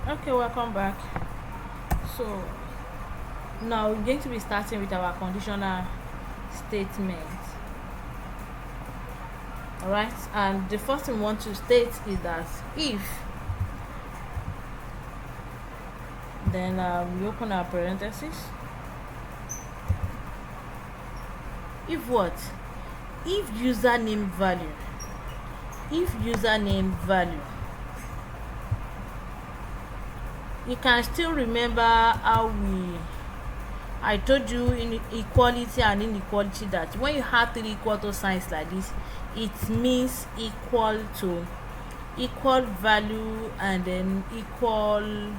Okay, welcome back. So now we're going to be starting with our conditional statement. Alright, and the first thing we want to state is that if, then we open our parentheses. If what? If username value. If username value. You can still remember how I told you in equality and inequality that when you have three equal to signs like this, it means equal to, equal value, and then equal,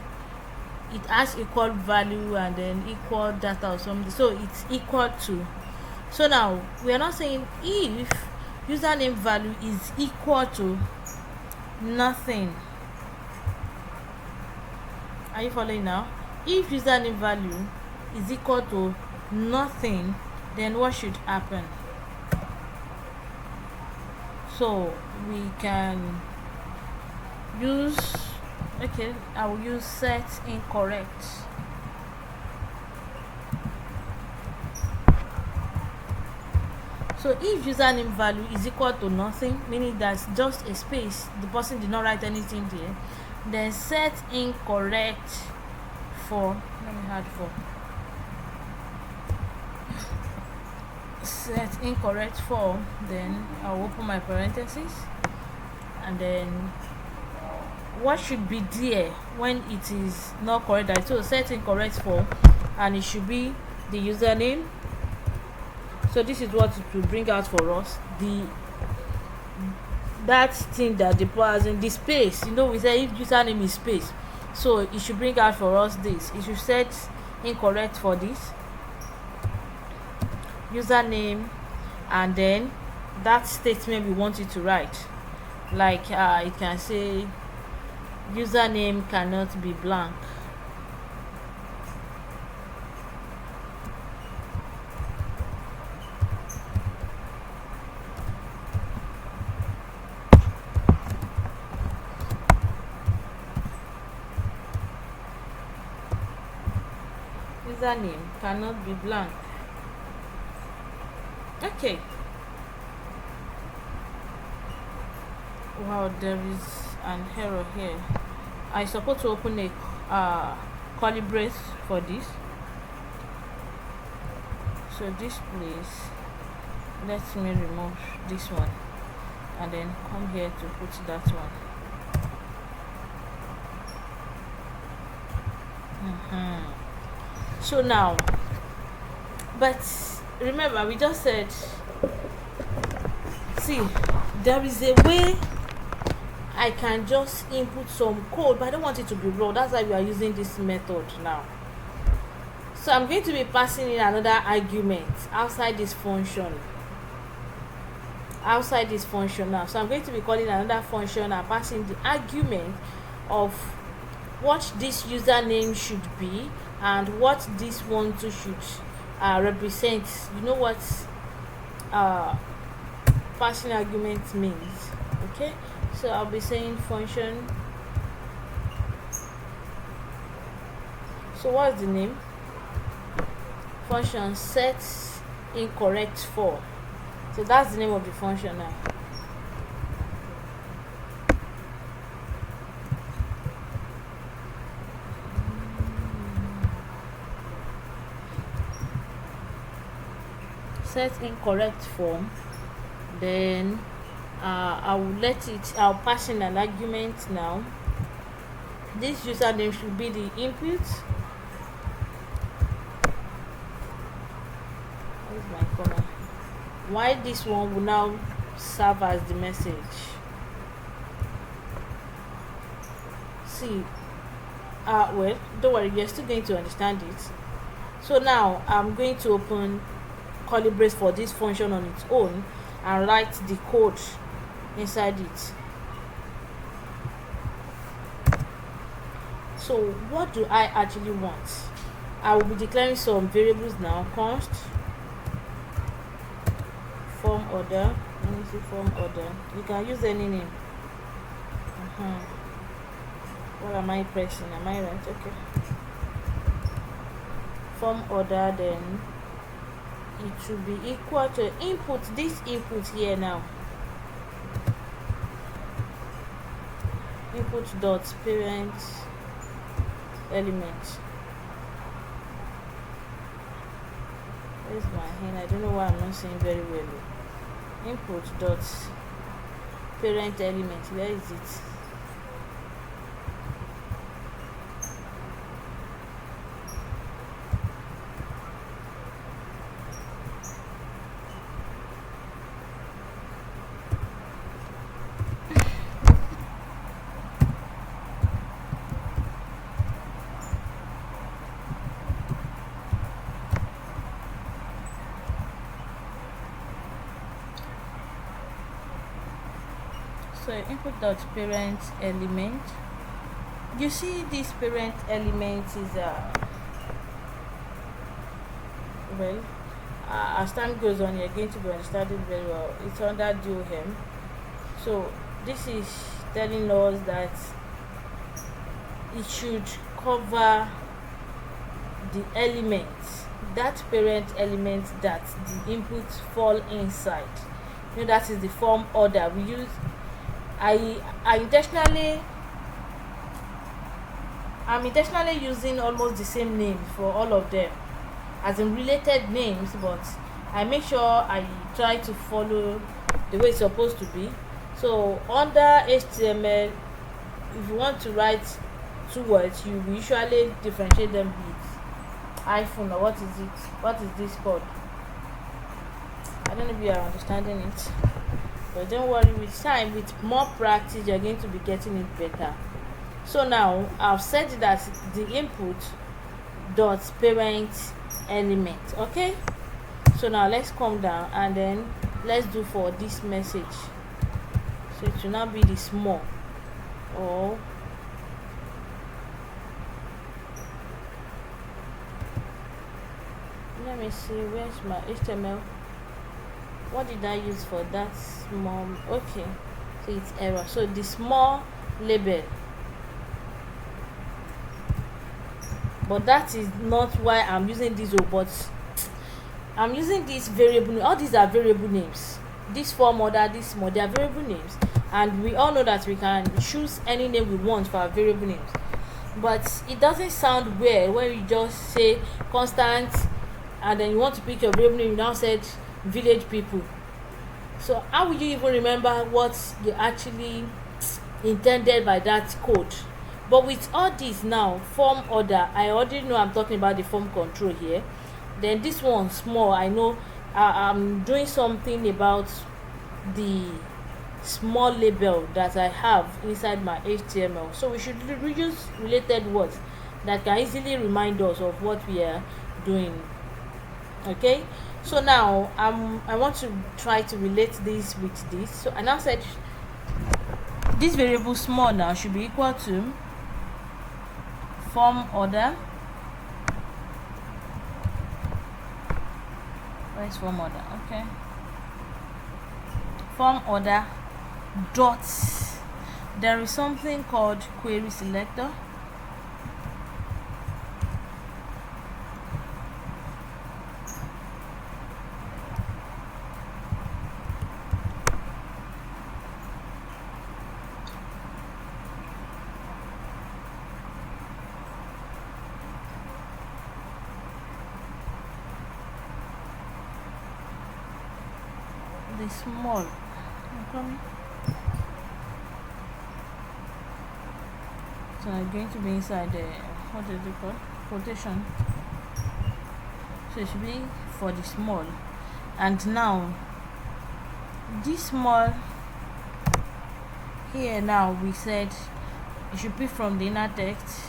it has equal value and then equal data or something, so it's equal to. So now we are not saying if username value is equal to nothing. Are you following now? If username value is equal to nothing, then what should happen? So we can use, okay, I will use set incorrect. So if username value is equal to nothing, meaning that's just a space, the person did not write anything there, then set incorrect for, let me add for, set incorrect for, then I'll open my parentheses, and then what should be there when it is not correct? So set incorrect for, and it should be the username. So this is what it will bring out for us, that thing that the as in the space. You know, we say if username is space, so it should bring out for us this. It should set incorrect for this username, and then that statement we want it to write, like it can say username cannot be blank. Username cannot be blank. Okay. Wow, there is an error here. I supposed to open a curly brace for this. So this place, let me remove this one and then come here to put that one. So now, but remember we just said, see, there is a way I can just input some code, but I don't want it to be raw. That's why we are using this method now. So I'm going to be passing in another argument outside this function. Now, so I'm going to be calling another function and passing the argument of what this username should be and what this one too should represent. You know what passing argument means. Okay, so I'll be saying function. So what's the name? Function set incorrect for. So that's the name of the function now. Set incorrect form, then I'll pass in an argument now. This username should be the input. Where's my comma? Why this one will now serve as the message. See, well, don't worry, you're still going to understand it. So now I'm going to open curly brace for this function on its own and write the code inside it. So what do I actually want? I will be declaring some variables now. Const form order. Let me see, form order. You can use any name. What am I pressing? Am I right? Okay. Form order, then it should be equal to input. This input here now, input dot parent element. Where's my hand? I don't know why I'm not saying very well. Input dot parent element. Where is it? So input dot parent element. You see, this parent element is well, as time goes on, you're going to be understanding very well. It's under DOM. So this is telling us that it should cover the element, that parent element that the inputs fall inside. You know, that is the form order we use. I'm intentionally using almost the same names for all of them, as in related names, but I make sure I try to follow the way it's supposed to be. So under HTML, if you want to write two words, you usually differentiate them with hyphen, or what is it? What is this called? I don't know if you are understanding it. But don't worry, with time, with more practice, you're going to be getting it better. So now I've said that the input dot parent element. Okay, so now let's come down and then let's do for this message. So it will now be the small, or let me see, where's my HTML? What did I use for that small? Okay, so it's error. So the small label, but that is not why I'm using this. But I'm using this variable. All these are variable names. This form order, this small, they are variable names, and we all know that we can choose any name we want for our variable names. But it doesn't sound weird when you just say constant, and then you want to pick your variable name. You now said village people. So how will you even remember what you actually intended by that code? But with all this now, form order, I already know I'm talking about the form control here. Then this one small, I know I'm doing something about the small label that I have inside my HTML. So we should use related words that can easily remind us of what we are doing. Okay, so now I want to try to relate this with this. So I now said this variable small now should be equal to form order. Where's form order? Okay, form order dot, there is something called query selector. The small, okay. So I'm going to be inside the, what is it called, quotation. So it should be for the small. And now this small here, now we said it should be from the inner text.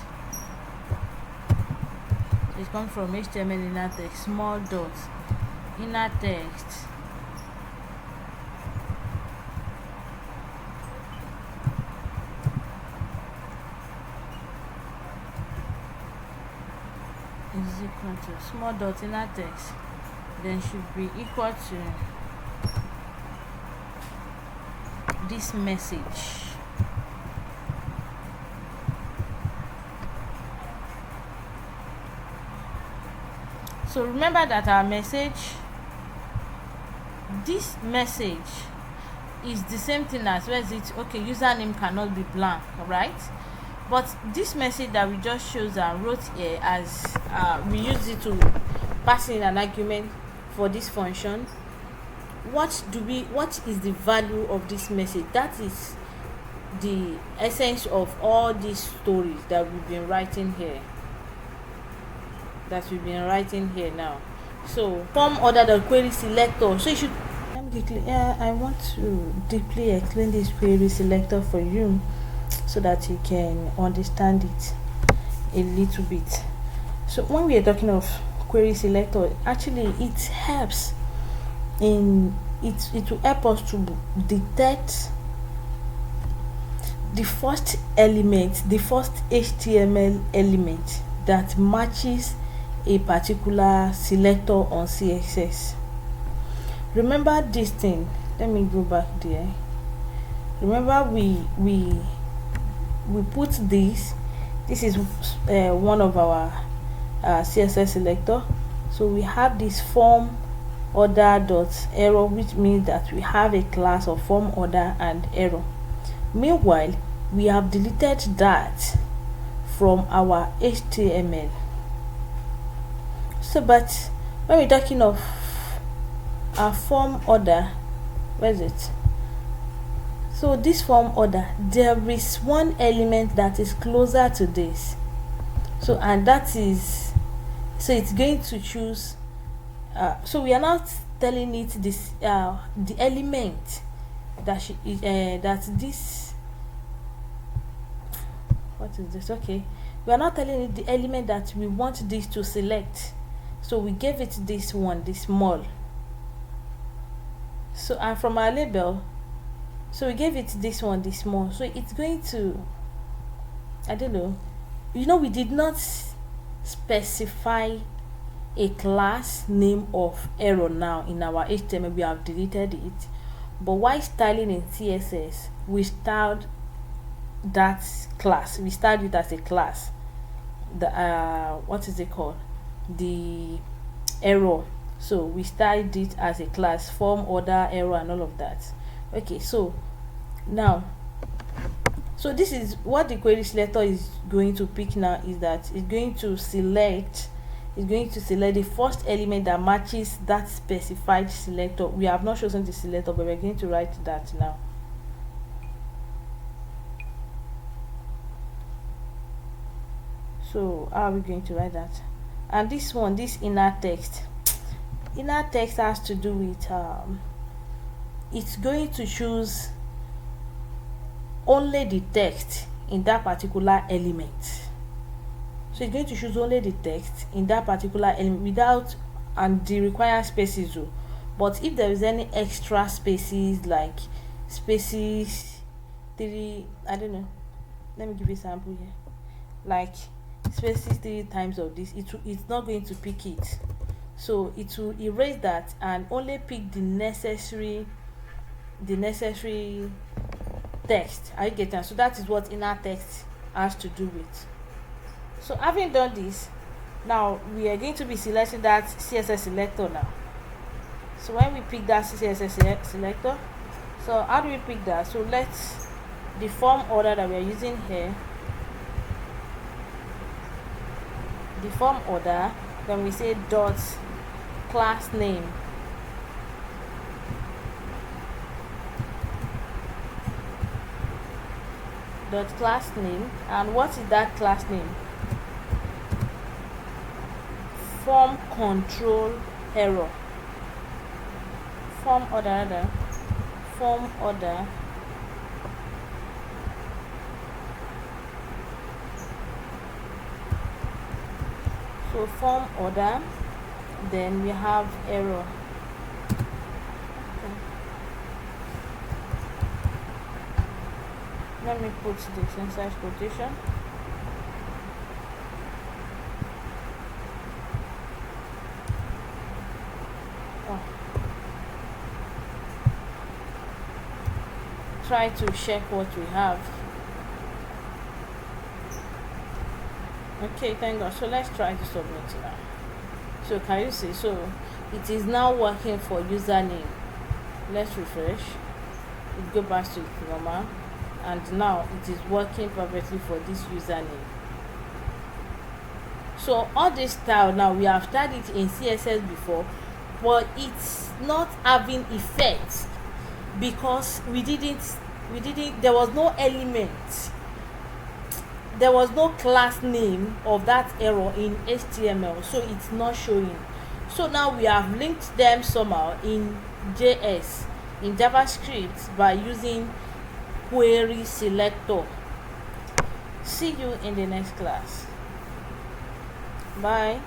It comes from HTML inner text, small dot inner text. Is equal to small dot inner text, then should be equal to this message. So remember that our message, this message is the same thing as, where is it, okay, username cannot be blank, right? But this message that we just chose and wrote here, as we use it to pass in an argument for this function, what is the value of this message? That is the essence of all these stories that we've been writing here, now. So form order the query selector. So you should, I want to deeply explain this query selector for you so that you can understand it a little bit. So when we are talking of query selector, actually it helps in it will help us to detect the first element, the first HTML element that matches a particular selector on CSS. Remember this thing, let me go back there. Remember we put this is one of our CSS selector. So we have this form order dot error, which means that we have a class of form order and error. Meanwhile, we have deleted that from our HTML. So but when we're talking of our form order, where is it? So this form order, there is one element that is closer to this, so and that is, so it's going to choose so we are not telling it this the element that that this, what is this, okay, we are not telling it the element that we want this to select, so we gave it this one, this small. So and from our label, so we gave it this one, this small, so it's going to, I don't know, we did not specify a class name of error. Now in our HTML we have deleted it, but while styling in CSS we styled that class, we styled it as a class, the what is it called, the error. So we styled it as a class, form order error and all of that. Okay, so now, so this is what the query selector is going to pick now, is that it's going to select the first element that matches that specified selector. We have not chosen the selector, but we're going to write that now. So how are we going to write that? And this one, this inner text has to do with it's going to choose only the text in that particular element. So it's going to choose only the text in that particular element without, and the required spaces though. But if there is any extra spaces, like spaces 3, I don't know, let me give you a sample here, like spaces 3 times of this, it's not going to pick it. So it will erase that and only pick the necessary text. Are you getting? So that is what inner text has to do with. So having done this, now we are going to be selecting that CSS selector now. So when we pick that CSS selector, so how do we pick that? So let's, the form order that we are using here, the form order, then we say dot class name, dot class name, and what is that class name? Form control error, form order, form order, so form order, then we have error. Okay. Let me put this inside quotation. Try to check what we have. Okay, thank God. So let's try to submit now. So can you see? So it is now working for username. Let's refresh. It go back to its normal, and now it is working perfectly for this username. So all this style now, we have tried it in CSS before, but it's not having effect because we didn't there was no element, there was no class name of that error in HTML, so it's not showing. So now we have linked them somehow in JS, in JavaScript, by using query selector. See you in the next class. Bye.